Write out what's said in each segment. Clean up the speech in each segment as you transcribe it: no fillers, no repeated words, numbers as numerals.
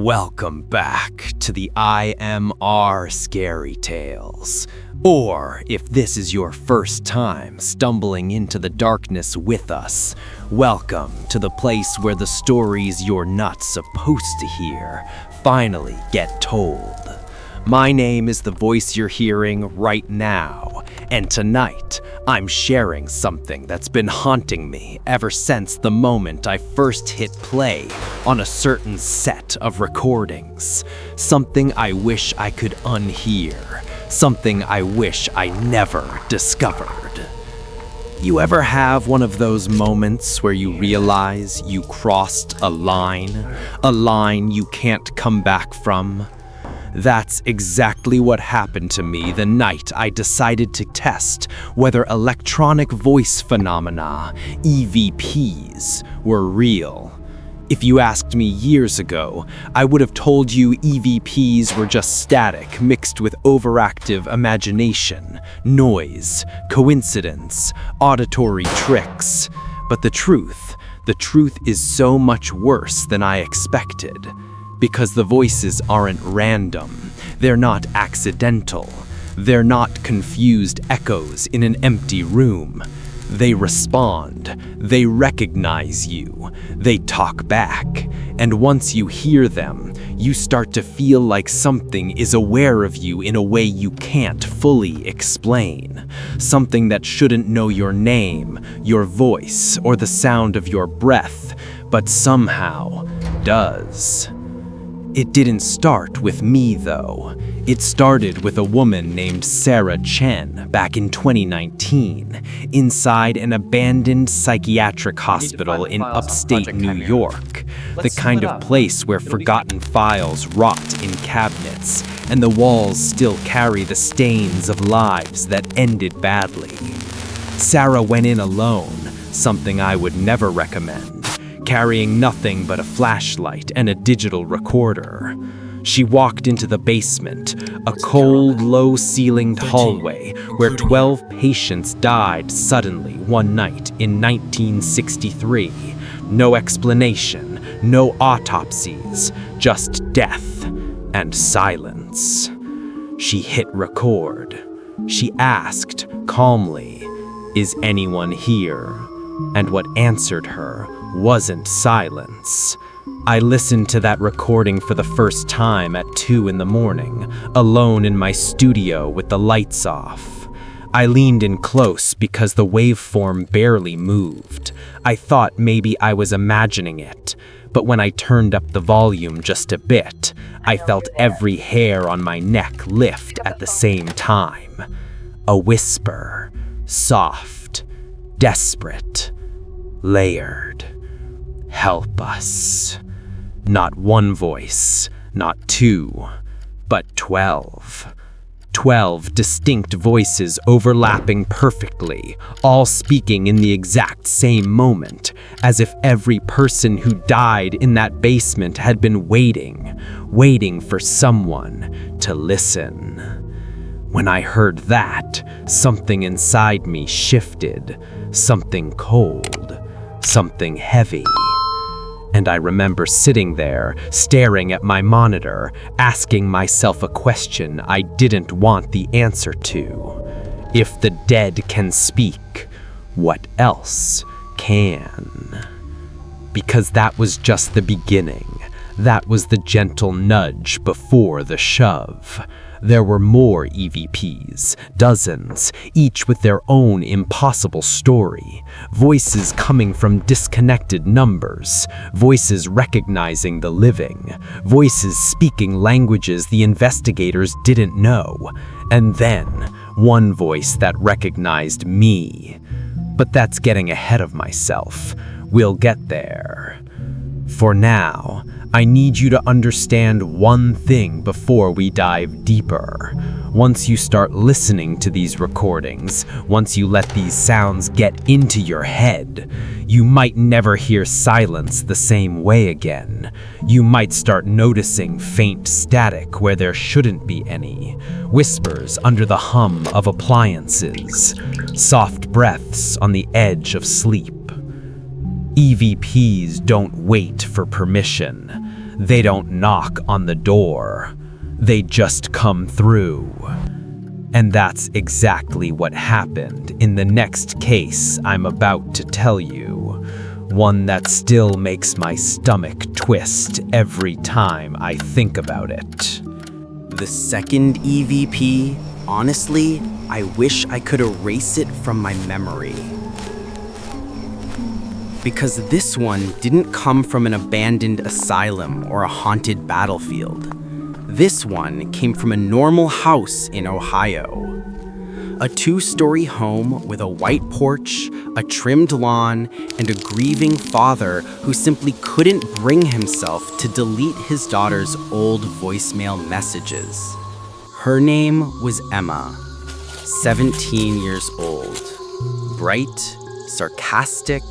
Welcome back to the IMR Scary Tales. Or, if this is your first time stumbling into the darkness with us, welcome to the place where the stories you're not supposed to hear finally get told. My name is the voice you're hearing right now, and tonight I'm sharing something that's been haunting me ever since the moment I first hit play on a certain set of recordings. Something I wish I could unhear. Something I wish I never discovered. You ever have one of those moments where you realize you crossed a line you can't come back from? That's exactly what happened to me the night I decided to test whether electronic voice phenomena, EVPs, were real. If you asked me years ago, I would have told you EVPs were just static mixed with overactive imagination, noise, coincidence, auditory tricks. But the truth is so much worse than I expected. Because the voices aren't random, they're not accidental, they're not confused echoes in an empty room. They respond, they recognize you, they talk back, and once you hear them, you start to feel like something is aware of you in a way you can't fully explain. Something that shouldn't know your name, your voice, or the sound of your breath, but somehow does. It didn't start with me, though. It started with a woman named Sarah Chen back in 2019, inside an abandoned psychiatric hospital in upstate New York, the kind of place where forgotten files rot in cabinets, and the walls still carry the stains of lives that ended badly. Sarah went in alone, something I would never recommend, carrying nothing but a flashlight and a digital recorder. She walked into the basement, a cold, low-ceilinged hallway where 12 patients died suddenly one night in 1963. No explanation, no autopsies, just death and silence. She hit record. She asked calmly, "Is anyone here?" And what answered her wasn't silence. I listened to that recording for the first time at 2 a.m, alone in my studio with the lights off. I leaned in close because the waveform barely moved. I thought maybe I was imagining it, but when I turned up the volume just a bit, I felt every hair on my neck lift at the same time. A whisper, soft, desperate, layered. "Help us." Not one voice, not two, but 12. 12 distinct voices overlapping perfectly, all speaking in the exact same moment, as if every person who died in that basement had been waiting for someone to listen. When I heard that, something inside me shifted, something cold, something heavy. And I remember sitting there, staring at my monitor, asking myself a question I didn't want the answer to. If the dead can speak, what else can? Because that was just the beginning. That was the gentle nudge before the shove. There were more EVPs, dozens, each with their own impossible story. Voices coming from disconnected numbers, voices recognizing the living, voices speaking languages the investigators didn't know, and then one voice that recognized me. But that's getting ahead of myself. We'll get there. For now, I need you to understand one thing before we dive deeper. Once you start listening to these recordings, once you let these sounds get into your head, you might never hear silence the same way again. You might start noticing faint static where there shouldn't be any, whispers under the hum of appliances, soft breaths on the edge of sleep. EVPs don't wait for permission. They don't knock on the door. They just come through. And that's exactly what happened in the next case I'm about to tell you. One that still makes my stomach twist every time I think about it. The second EVP, honestly, I wish I could erase it from my memory. Because this one didn't come from an abandoned asylum or a haunted battlefield. This one came from a normal house in Ohio. A 2-story home with a white porch, a trimmed lawn, and a grieving father who simply couldn't bring himself to delete his daughter's old voicemail messages. Her name was Emma, 17 years old. Bright, sarcastic,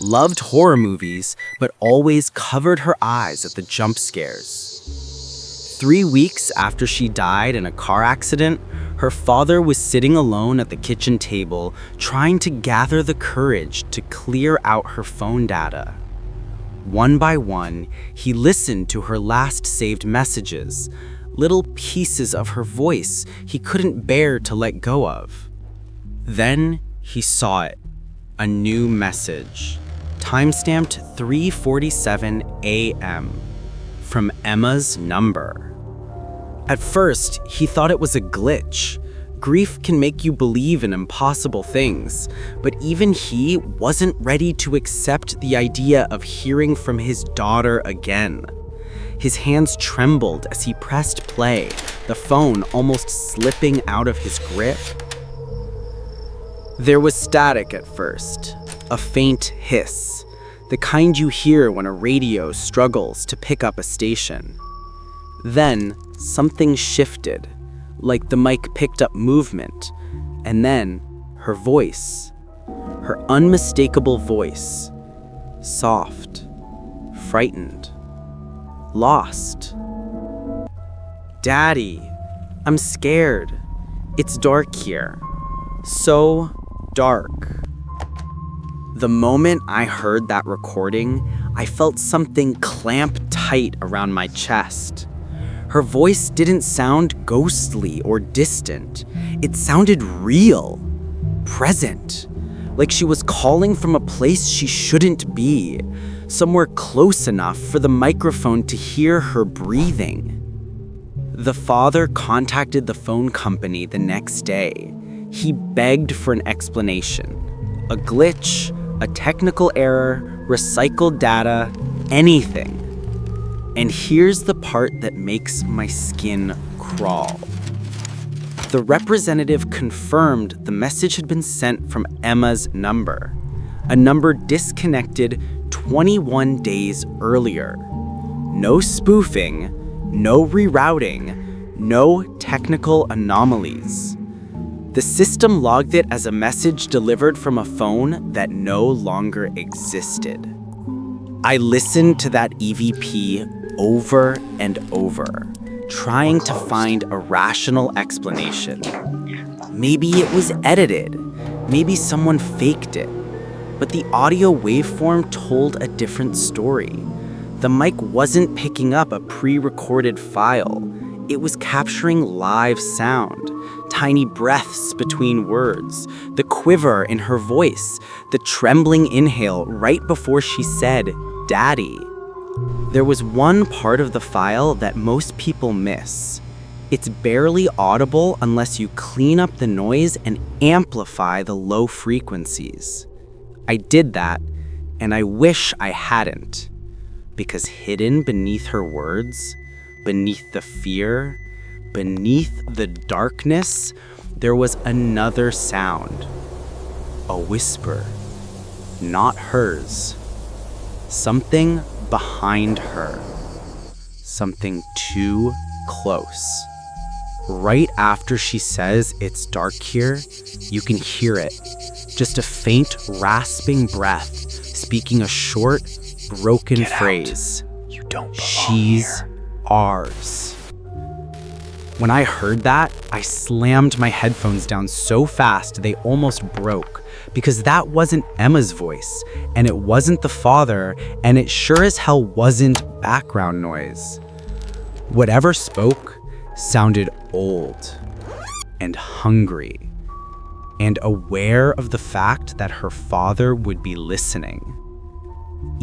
loved horror movies, but always covered her eyes at the jump scares. 3 weeks after she died in a car accident, her father was sitting alone at the kitchen table, trying to gather the courage to clear out her phone data. One by one, he listened to her last saved messages, little pieces of her voice he couldn't bear to let go of. Then he saw it, a new message, timestamped 3:47 a.m., from Emma's number. At first, he thought it was a glitch. Grief can make you believe in impossible things, but even he wasn't ready to accept the idea of hearing from his daughter again. His hands trembled as he pressed play, the phone almost slipping out of his grip. There was static at first, a faint hiss, the kind you hear when a radio struggles to pick up a station. Then, something shifted, like the mic picked up movement, and then her voice, her unmistakable voice, soft, frightened, lost. "Daddy, I'm scared. It's dark here. So dark." The moment I heard that recording, I felt something clamp tight around my chest. Her voice didn't sound ghostly or distant. It sounded real, present, like she was calling from a place she shouldn't be, somewhere close enough for the microphone to hear her breathing. The father contacted the phone company the next day. He begged for an explanation. A glitch, a technical error, recycled data, anything. And here's the part that makes my skin crawl. The representative confirmed the message had been sent from Emma's number, a number disconnected 21 days earlier. No spoofing, no rerouting, no technical anomalies. The system logged it as a message delivered from a phone that no longer existed. I listened to that EVP over and over, trying to find a rational explanation. Maybe it was edited, maybe someone faked it, but the audio waveform told a different story. The mic wasn't picking up a pre-recorded file. It was capturing live sound, tiny breaths between words, the quiver in her voice, the trembling inhale right before she said, "Daddy." There was one part of the file that most people miss. It's barely audible unless you clean up the noise and amplify the low frequencies. I did that, and I wish I hadn't, because hidden beneath her words, beneath the fear, beneath the darkness, there was another sound. A whisper, not hers. Something behind her. Something too close. Right after she says it's dark here, you can hear it. Just a faint rasping breath, speaking a short, broken phrase. You don't belong She's here. ours. When I heard that, I slammed my headphones down so fast they almost broke, because that wasn't Emma's voice, and it wasn't the father, and it sure as hell wasn't background noise. Whatever spoke sounded old and hungry and aware of the fact that her father would be listening.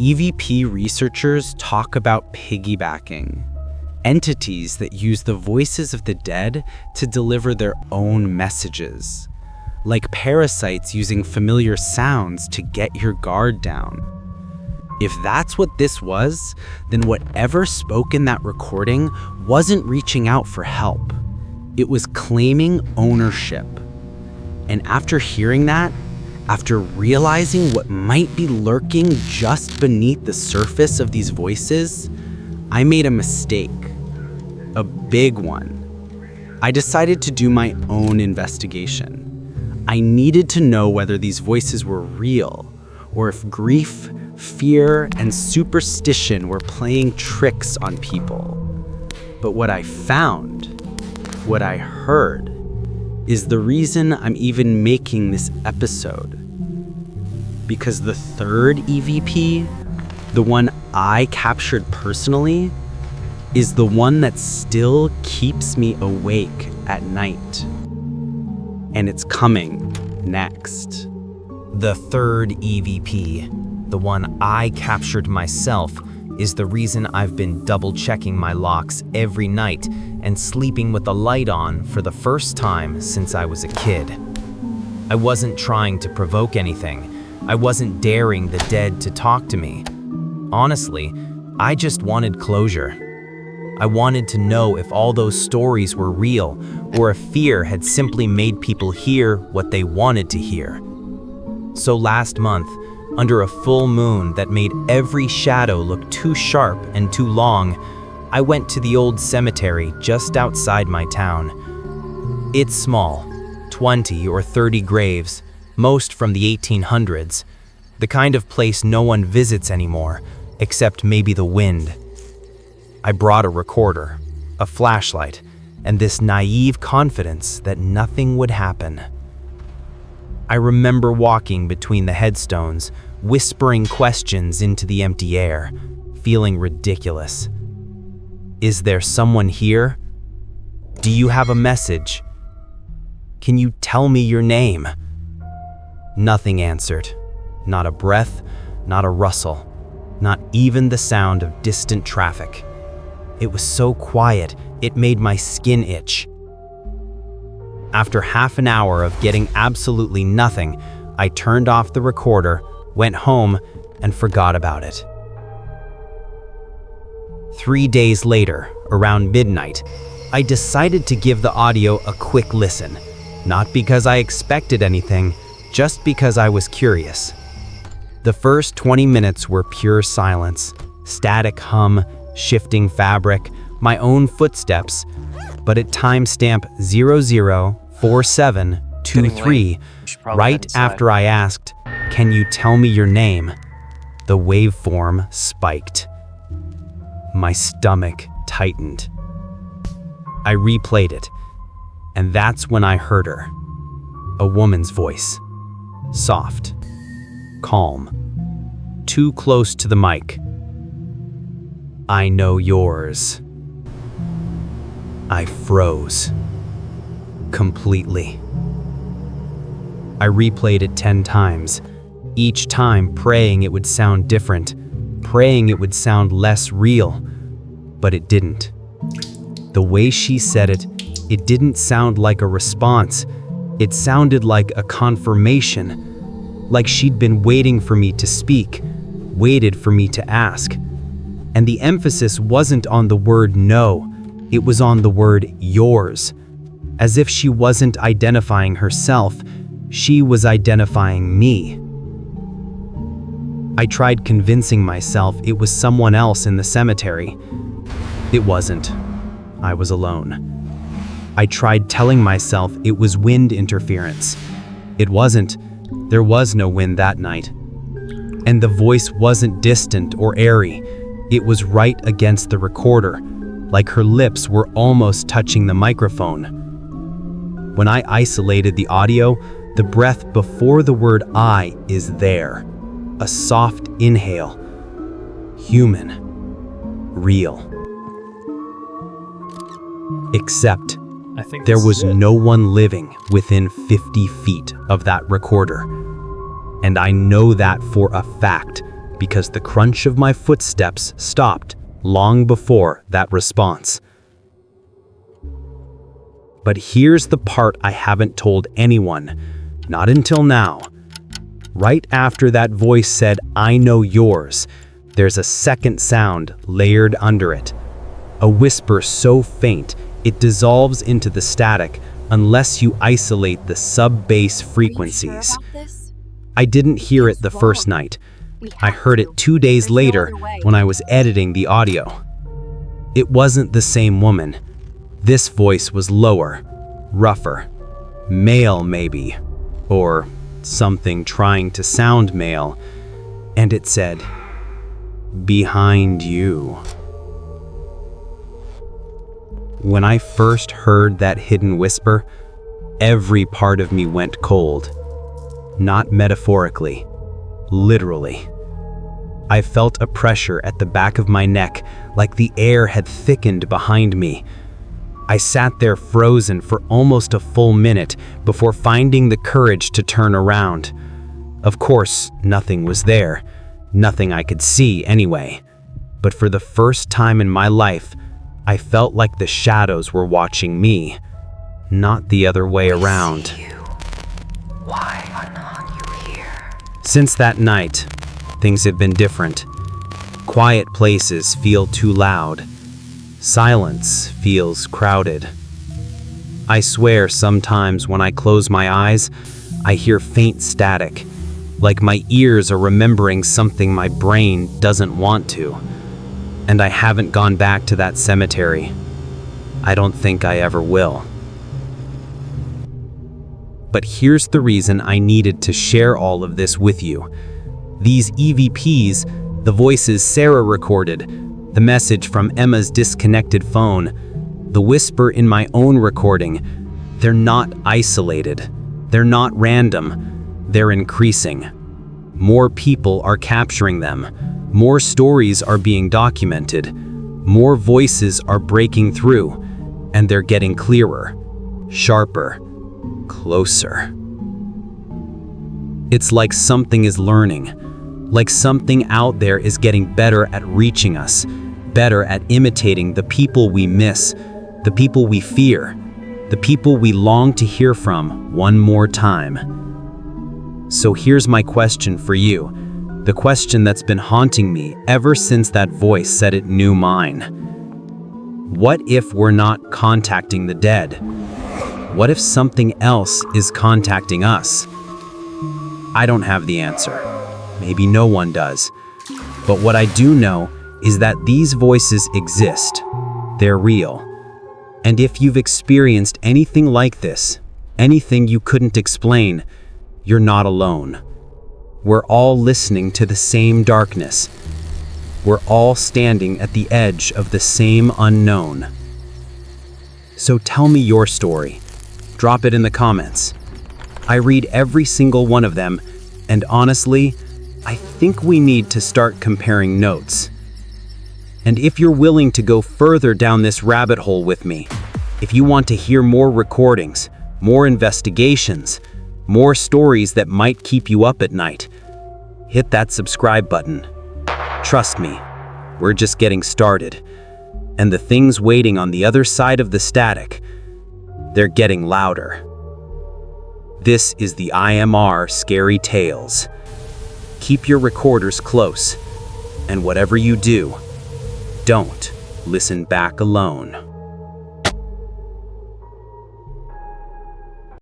EVP researchers talk about piggybacking, entities that use the voices of the dead to deliver their own messages, like parasites using familiar sounds to get your guard down. If that's what this was, then whatever spoke in that recording wasn't reaching out for help. It was claiming ownership. And after hearing that, after realizing what might be lurking just beneath the surface of these voices, I made a mistake. A big one. I decided to do my own investigation. I needed to know whether these voices were real, or if grief, fear, and superstition were playing tricks on people. But what I found, what I heard, is the reason I'm even making this episode. Because the third EVP, the one I captured personally, is the one that still keeps me awake at night. And it's coming next. The third EVP, the one I captured myself, is the reason I've been double-checking my locks every night and sleeping with the light on for the first time since I was a kid. I wasn't trying to provoke anything. I wasn't daring the dead to talk to me. Honestly, I just wanted closure. I wanted to know if all those stories were real, or if fear had simply made people hear what they wanted to hear. So last month, under a full moon that made every shadow look too sharp and too long, I went to the old cemetery just outside my town. It's small, 20 or 30 graves, most from the 1800s, the kind of place no one visits anymore, except maybe the wind. I brought a recorder, a flashlight, and this naive confidence that nothing would happen. I remember walking between the headstones, whispering questions into the empty air, feeling ridiculous. Is there someone here? Do you have a message? Can you tell me your name? Nothing answered. Not a breath, not a rustle, not even the sound of distant traffic. It was so quiet, it made my skin itch. After half an hour of getting absolutely nothing, I turned off the recorder, went home, and forgot about it. 3 days later, around midnight, I decided to give the audio a quick listen, not because I expected anything, just because I was curious. The first 20 minutes were pure silence, static hum, shifting fabric, my own footsteps, but at timestamp 004723, right after I asked, "Can you tell me your name?" the waveform spiked. My stomach tightened. I replayed it, and that's when I heard her. A woman's voice. Soft. Calm. Too close to the mic. "I know yours." I froze. Completely. I replayed it 10 times, each time praying it would sound different, praying it would sound less real, but it didn't. The way she said it, it didn't sound like a response. It sounded like a confirmation, like she'd been waiting for me to speak, waited for me to ask. And the emphasis wasn't on the word no, it was on the word yours. As if she wasn't identifying herself, she was identifying me. I tried convincing myself it was someone else in the cemetery. It wasn't. I was alone. I tried telling myself it was wind interference. It wasn't. There was no wind that night. And the voice wasn't distant or airy. It was right against the recorder, like her lips were almost touching the microphone. When I isolated the audio, the breath before the word I is there. A soft inhale. Human. Real. Except there was no one living within 50 feet of that recorder. And I know that for a fact because the crunch of my footsteps stopped long before that response. But here's the part I haven't told anyone, not until now. Right after that voice said, "I know yours," there's a second sound layered under it. A whisper so faint, it dissolves into the static unless you isolate the sub-bass frequencies. I didn't hear it the first night. I heard it 2 days later when I was editing the audio. It wasn't the same woman. This voice was lower, rougher, male maybe, or something trying to sound male, and it said, "Behind you." When I first heard that hidden whisper, every part of me went cold. Not metaphorically, literally. I felt a pressure at the back of my neck, like the air had thickened behind me. I sat there frozen for almost a full minute before finding the courage to turn around. Of course, nothing was there. Nothing I could see anyway. But for the first time in my life, I felt like the shadows were watching me, not the other way around. Why are not you here? Since that night, things have been different. Quiet places feel too loud. Silence feels crowded. I swear sometimes when I close my eyes, I hear faint static, like my ears are remembering something my brain doesn't want to. And I haven't gone back to that cemetery. I don't think I ever will. But here's the reason I needed to share all of this with you. These EVPs, the voices Sarah recorded, the message from Emma's disconnected phone, the whisper in my own recording, they're not isolated. They're not random. They're increasing. More people are capturing them. More stories are being documented. More voices are breaking through, and they're getting clearer, sharper, closer. It's like something is learning, like something out there is getting better at reaching us, better at imitating the people we miss, the people we fear, the people we long to hear from one more time. So here's my question for you, the question that's been haunting me ever since that voice said it knew mine. What if we're not contacting the dead? What if something else is contacting us? I don't have the answer. Maybe no one does. But what I do know is that these voices exist. They're real. And if you've experienced anything like this, anything you couldn't explain, you're not alone. We're all listening to the same darkness. We're all standing at the edge of the same unknown. So tell me your story. Drop it in the comments. I read every single one of them, and honestly, I think we need to start comparing notes. And if you're willing to go further down this rabbit hole with me, if you want to hear more recordings, more investigations, more stories that might keep you up at night, hit that subscribe button. Trust me, we're just getting started. And the things waiting on the other side of the static, they're getting louder. This is the IMR Scary Tales. Keep your recorders close, and whatever you do, don't listen back alone.